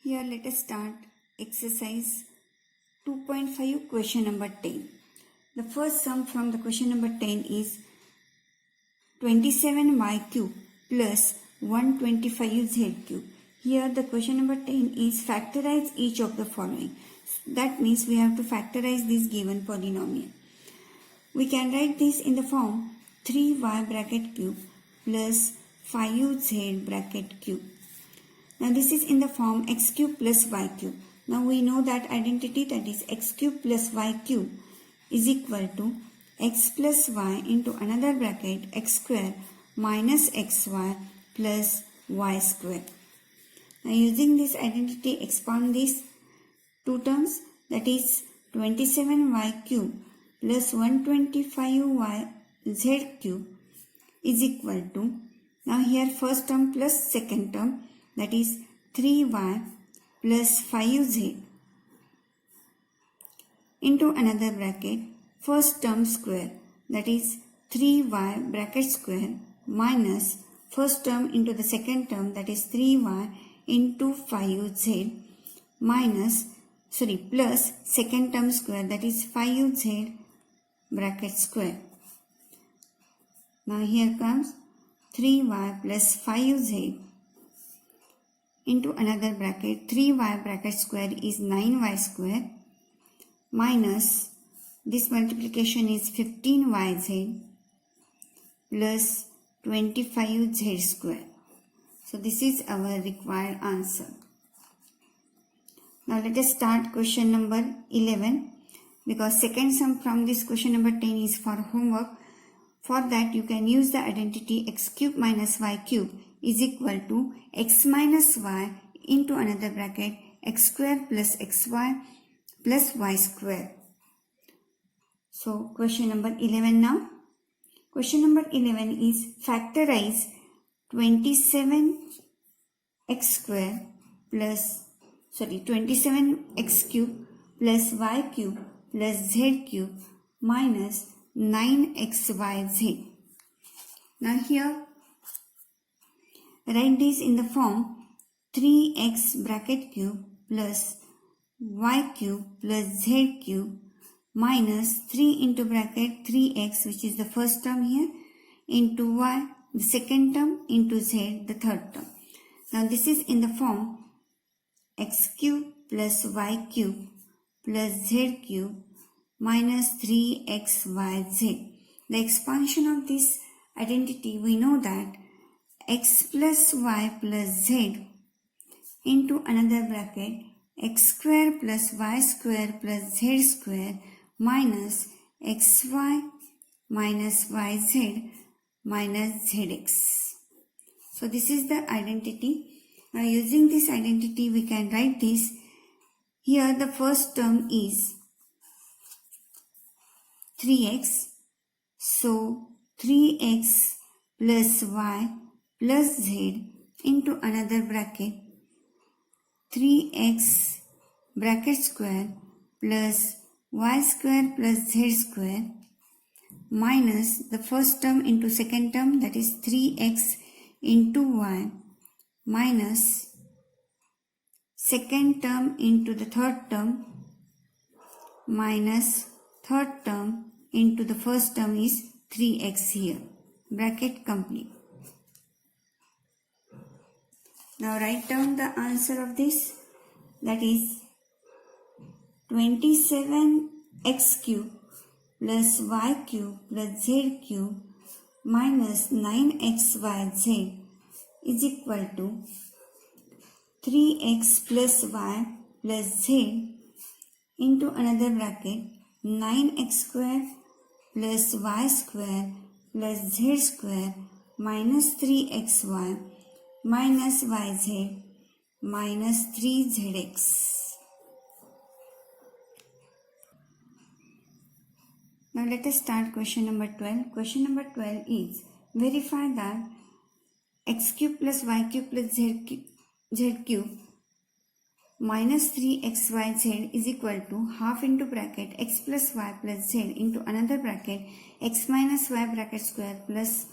Here let us start exercise 2.5 question number 10. The first sum from the question number 10 is 27y cube plus 125z cube. Here the question number 10 is factorize each of the following. That means we have to factorize this given polynomial. We can write this in the form 3y bracket cube plus 5z bracket cube. Now this is in the form x cube plus y cube. Now we know that identity, that is x cube plus y cube is equal to x plus y into another bracket x square minus xy plus y square. Now using this identity, expand these two terms, that is 27y cube plus 125y z cube is equal to, now here first term plus second term, that is 3y plus 5z into another bracket first term square, that is 3y bracket square minus first term into the second term, that is 3y into 5z plus second term square, that is 5z bracket square. Now here comes 3y plus 5z into another bracket 3y bracket square is 9y square minus this multiplication is 15yz plus 25z square. So this is our required answer. Now let us start question number 11, because second sum from this question number 10 is for homework. For that you can use the identity x cube minus y cube is equal to x minus y into another bracket x square plus xy plus y square. So question number 11 now. Question number 11 is factorize 27x cube plus y cube plus z cube minus 9xyz. Now here write this in the form 3x bracket cube plus y cube plus z cube minus 3 into bracket 3x, which is the first term here, into y, the second term, into z, the third term. Now this is in the form x cube plus y cube plus z cube minus 3xyz. The expansion of this identity, we know that x plus y plus z into another bracket x square plus y square plus z square minus xy minus yz minus zx. So this is the identity. Now using this identity we can write this. Here the first term is 3x. So 3x plus y plus z into another bracket 3x bracket square plus y square plus z square minus the first term into second term, that is 3x into y minus second term into the third term minus third term into the first term is 3x here. Bracket complete. Now write down the answer of this, that is 27x cube plus y cube plus z cube minus 9xyz is equal to 3x plus y plus z into another bracket 9x square plus y square plus z square minus 3xy minus yz minus 3zx. Now let us start question number 12. Question number 12 is verify that x cube plus y cube plus z cube minus 3xyz is equal to half into bracket x plus y plus z into another bracket x minus y bracket square plus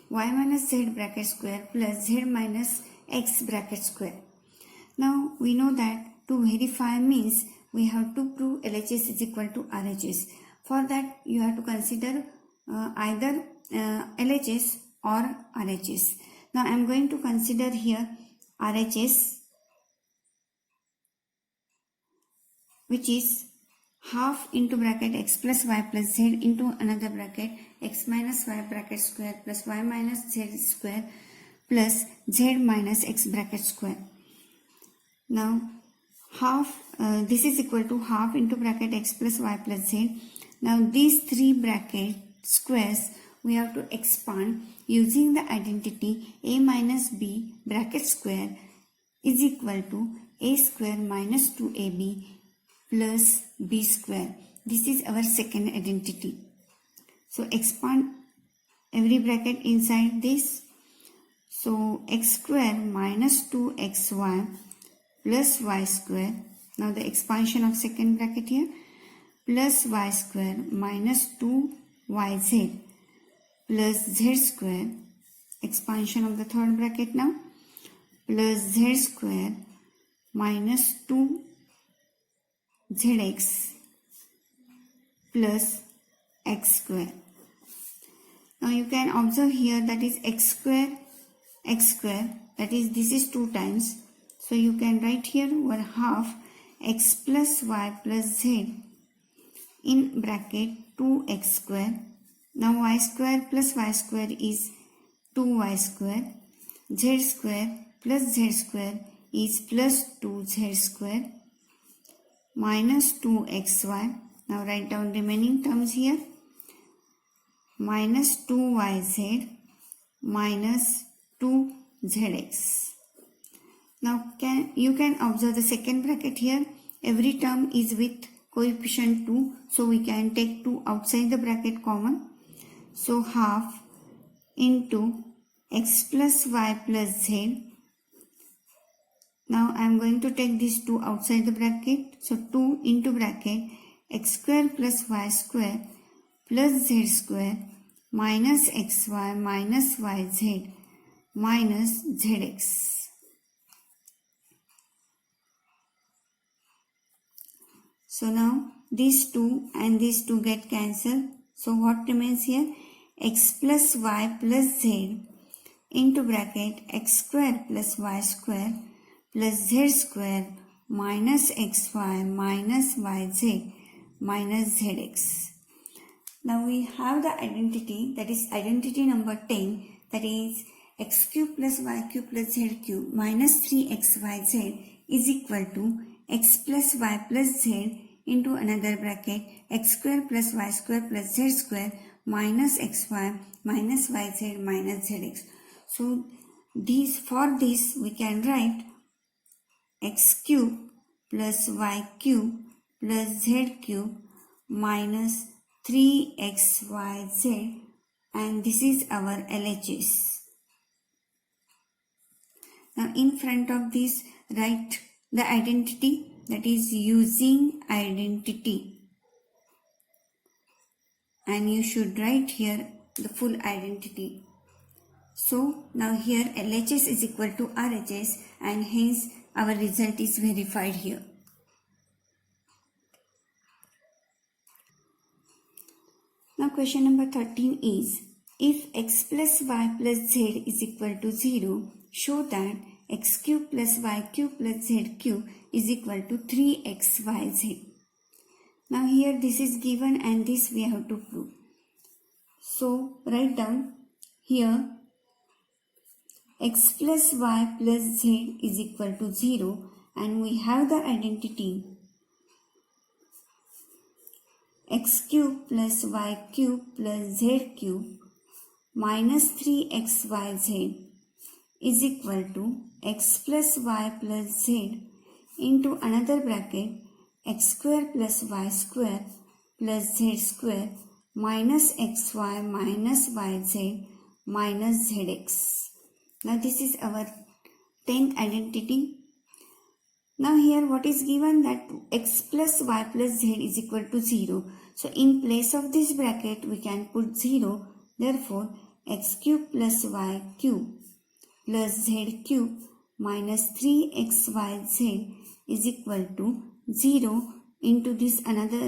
y minus z bracket square plus z minus x bracket square. Now we know that to verify means we have to prove LHS is equal to RHS. For that you have to consider either LHS or RHS. Now I am going to consider here RHS, which is half into bracket x plus y plus z into another bracket x minus y bracket square plus y minus z square plus z minus x bracket square. Now this is equal to half into bracket x plus y plus z. Now these three bracket squares we have to expand using the identity a minus b bracket square is equal to a square minus 2ab plus b square. This is our second identity. So expand every bracket inside this. So x square minus 2xy plus y square. Now the expansion of second bracket here, plus y square minus 2yz plus z square. Expansion of the third bracket now, plus z square minus 2zx plus x square. Now you can observe here that is x square, that is this is 2 times. So you can write here 1/2 x plus y plus z in bracket 2x square. Now y square plus y square is 2y square. Z square plus z square is plus 2z square minus 2xy. Now write down remaining terms here. Minus 2yz minus 2zx. Now you can observe the second bracket here. Every term is with coefficient 2. So we can take 2 outside the bracket common. So half into x plus y plus z. Now I am going to take these 2 outside the bracket. So 2 into bracket x square plus y square plus z square minus xy minus yz minus zx. So now these 2 and these 2 get cancelled. So what remains here? X plus y plus z into bracket x square plus y square plus z square minus xy minus yz minus zx. Now we have the identity, that is identity number 10, that is x cube plus y cube plus z cube minus 3xyz is equal to x plus y plus z into another bracket x square plus y square plus z square minus xy minus yz minus zx. So for this we can write x cube plus y cube plus z cube minus 3xyz, and this is our LHS. Now in front of this write the identity, that is using identity, and you should write here the full identity. So now here LHS is equal to RHS, and hence our result is verified here. Now question number 13 is, if x plus y plus z is equal to 0, show that x cube plus y cube plus z cube is equal to 3xyz. Now here this is given and this we have to prove. So write down here x plus y plus z is equal to 0, and we have the identity x cube plus y cube plus z cube minus 3xyz is equal to x plus y plus z into another bracket x square plus y square plus z square minus xy minus yz minus zx. Now this is our 10th identity. Now here what is given, that x plus y plus z is equal to 0. So in place of this bracket we can put 0. Therefore x cube plus y cube plus z cube minus 3xyz is equal to 0 into this another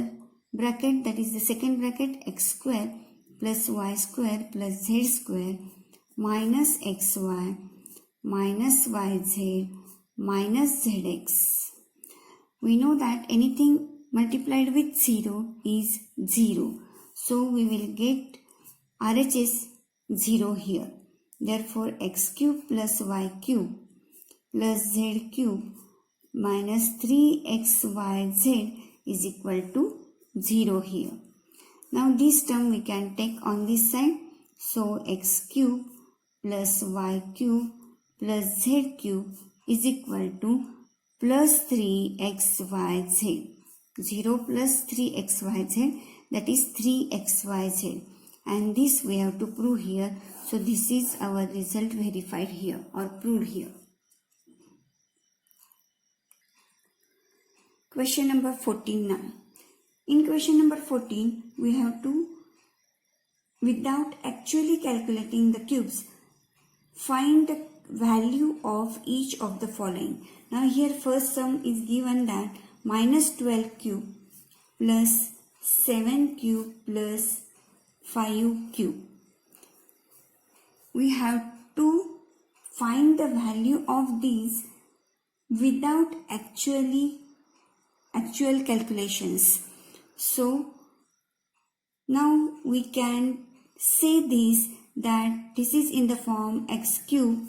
bracket, that is the second bracket, x square plus y square plus z square minus xy minus yz minus zx. We know that anything multiplied with 0 is 0. So we will get RHS 0 here. Therefore x cube plus y cube plus z cube minus 3xyz is equal to 0 here. Now this term we can take on this side. So x cube plus y cube plus z cube is equal to plus 3xyz. 0 plus 3xyz, that is 3xyz. And this we have to prove here. So this is our result verified here or proved here. Question number 14 now. In question number 14, we have to, without actually calculating the cubes, find the value of each of the following. Now here first sum is given that minus 12 cube plus 7 cube plus 5 cube. We have to find the value of these without actual calculations. So now we can say this, that this is in the form x cube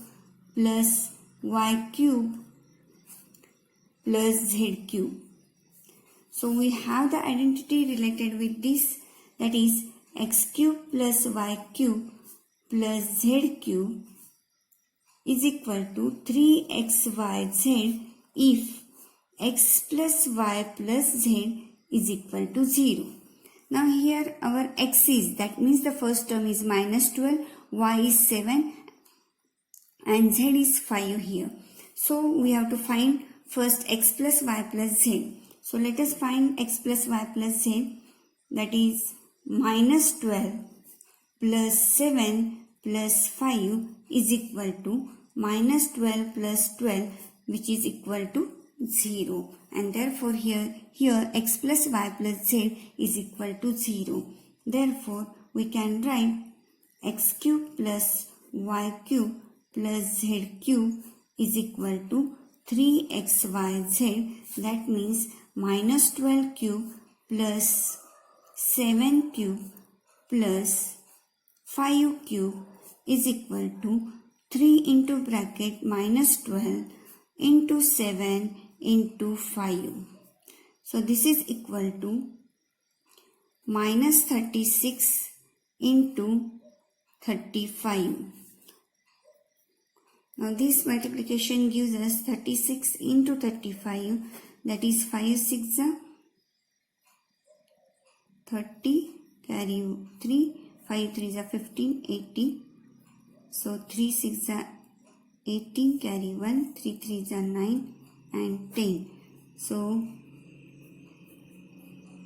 plus y cube plus z cube. So we have the identity related with this, that is x cube plus y cube plus z cube is equal to 3xyz if x plus y plus z is equal to 0. Now here our x is, that means the first term is minus 12, y is 7 and z is 5 here. So we have to find first x plus y plus z. So let us find x plus y plus z, that is minus 12 plus 7 plus 5 is equal to minus 12 plus 12, which is equal to 0. And therefore here x plus y plus z is equal to 0. Therefore we can write x cube plus y cube plus z cube is equal to 3xyz. That means minus 12 cube plus 7 cube plus 5 cube is equal to 3 into bracket minus 12 into 7 into 5. So this is equal to minus 36 into 35. Now this multiplication gives us 36 into 35, that is 5 6 30, carry 3, 5 3 15, 80. So 3 6 18, carry 1, 3 3 9 and 10. So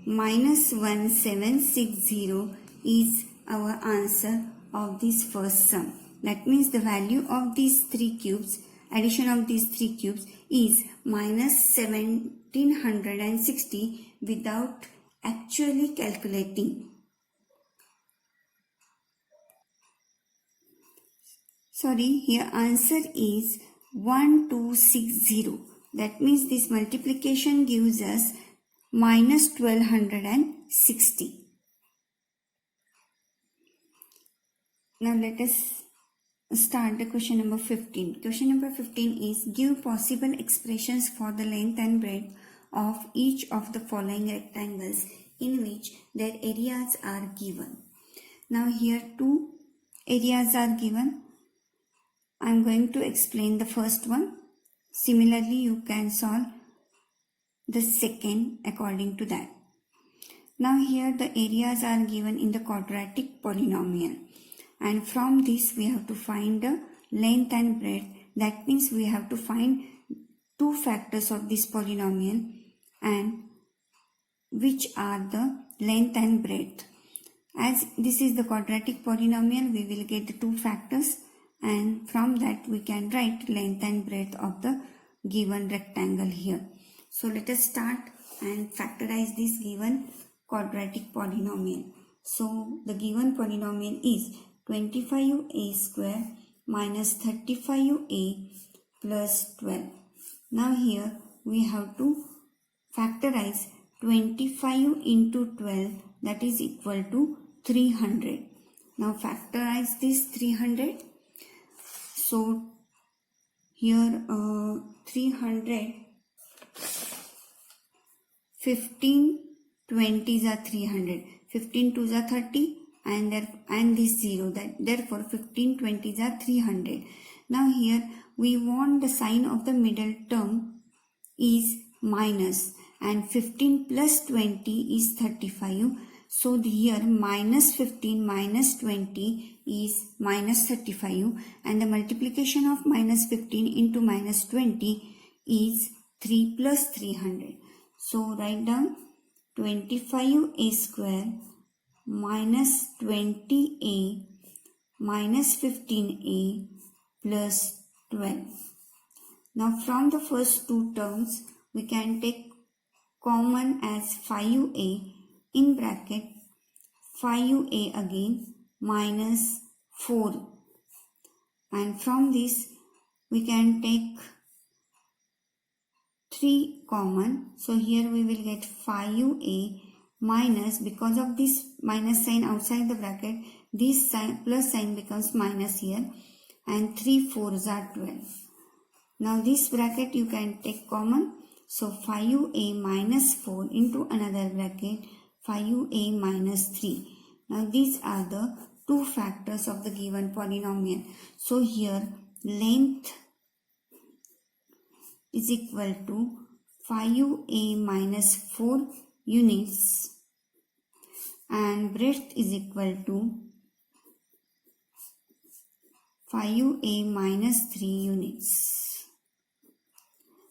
minus 1760 is our answer of this first sum. That means the value of these 3 cubes, addition of these 3 cubes is minus 1760 without actually calculating. Sorry, here answer is 1260. That means this multiplication gives us minus 1260. Now let us start the question number 15. Question number 15 is, give possible expressions for the length and breadth of each of the following rectangles in which their areas are given. Now here 2 areas are given. I am going to explain the first one. Similarly, you can solve the second according to that. Now here the areas are given in the quadratic polynomial. And from this we have to find the length and breadth. That means we have to find 2 factors of this polynomial and which are the length and breadth. As this is the quadratic polynomial, we will get the 2 factors and from that we can write length and breadth of the given rectangle here. So let us start and factorize this given quadratic polynomial. So the given polynomial is 25a square minus 35a plus 12. Now here we have to factorize 25 into 12, that is equal to 300. Now factorize this 300. So here 300, 15 20s are 300, 15 2s are 30, and this 0, that therefore 15 20s are 300. Now here we want the sign of the middle term is minus, and 15 plus 20 is 35. So here minus 15 minus 20 is minus 35, and the multiplication of minus 15 into minus 20 is 3 plus 300. So write down 25a square minus 20a minus 15a plus 12. Now from the first two terms we can take common as 5a in bracket 5a again minus 4, and from this we can take 3 common. So here we will get 5a minus, because of this minus sign outside the bracket, this sign plus sign becomes minus here, and 3 4s are 12. Now this bracket you can take common. So 5a minus 4 into another bracket 5a minus 3. Now these are the two factors of the given polynomial. So here length is equal to 5a minus 4 units and breadth is equal to 5a minus 3 units.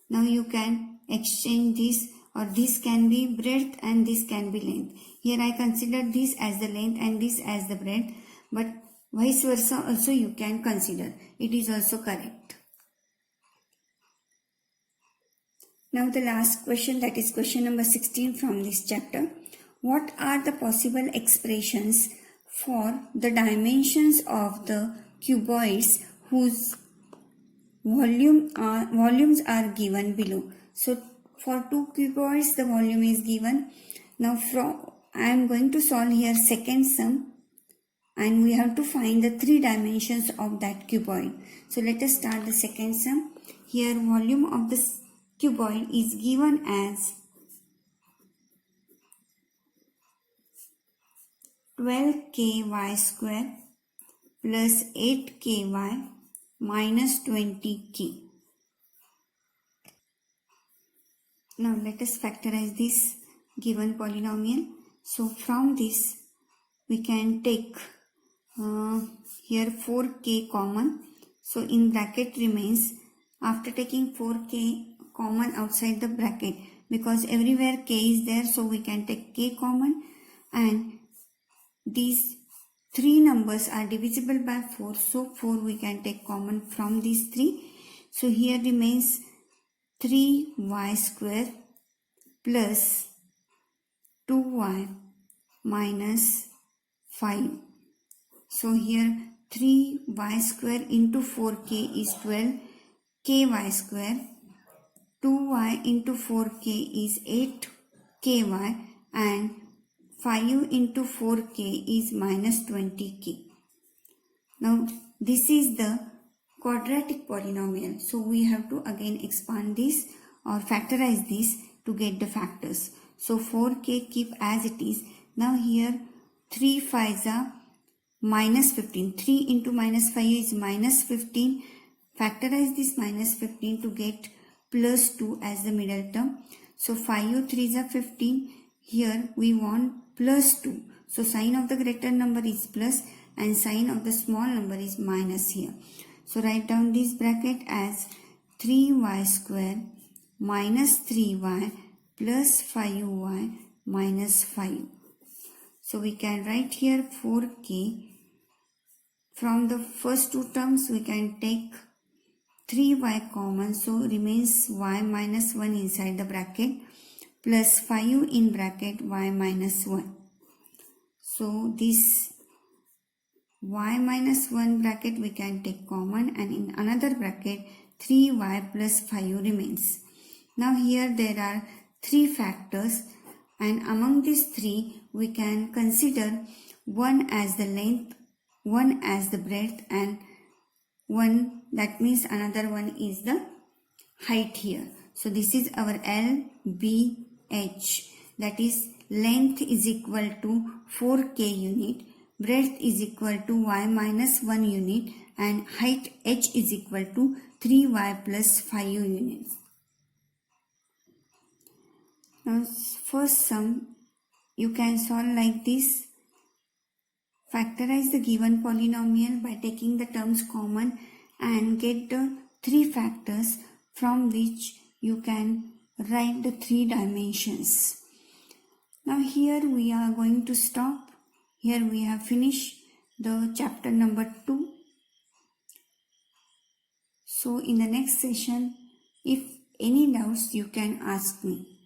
Now you can exchange this, or this can be breadth and this can be length. Here I consider this as the length and this as the breadth, but vice versa also you can consider. It is also correct. Now the last question, that is question number 16 from this chapter. What are the possible expressions for the dimensions of the cuboids whose volumes are given below? So for two cuboids the volume is given. Now I am going to solve here second sum, and we have to find the three dimensions of that cuboid. So let us start the second sum. Here volume of the cuboid is given as 12ky square plus 8ky minus 20k. Now let us factorize this given polynomial. So from this we can take here 4k common. So in bracket remains, after taking 4k common outside the bracket, because everywhere k is there, so we can take k common, and these three numbers are divisible by 4, so 4 we can take common from these three. So here remains 3y square plus 2y minus 5. So here 3y square into 4k is 12ky square, 2y into 4k is 8ky, and 5 into 4k is minus 20k. Now this is the quadratic polynomial. So we have to again expand this or factorize this to get the factors. So 4k keep as it is. Now here 3 5s are minus 15. 3 into minus 5 is minus 15. Factorize this minus 15 to get plus 2 as the middle term. So 5 3s are 15. Here we want plus 2. So sign of the greater number is plus and sign of the small number is minus here. So write down this bracket as 3y square minus 3y plus 5y minus 5. So we can write here 4k From the first two terms we can take 3y common, so remains y minus 1 inside the bracket plus 5 in bracket y minus 1. So this y minus 1 bracket we can take common, and in another bracket 3y plus 5 remains. Now here there are three factors, and among these three we can consider one as the length, one as the breadth, and one, that means another one is the height here. So this is our L, B, H, that is length is equal to 4k unit, breadth is equal to y minus 1 unit, and height H is equal to 3y plus 5 units. Now first sum you can solve like this. Factorize the given polynomial by taking the terms common and get the three factors from which you can write the three dimensions. Now here we are going to stop. Here we have finished the chapter number 2. So in the next session, if any doubts you can ask me.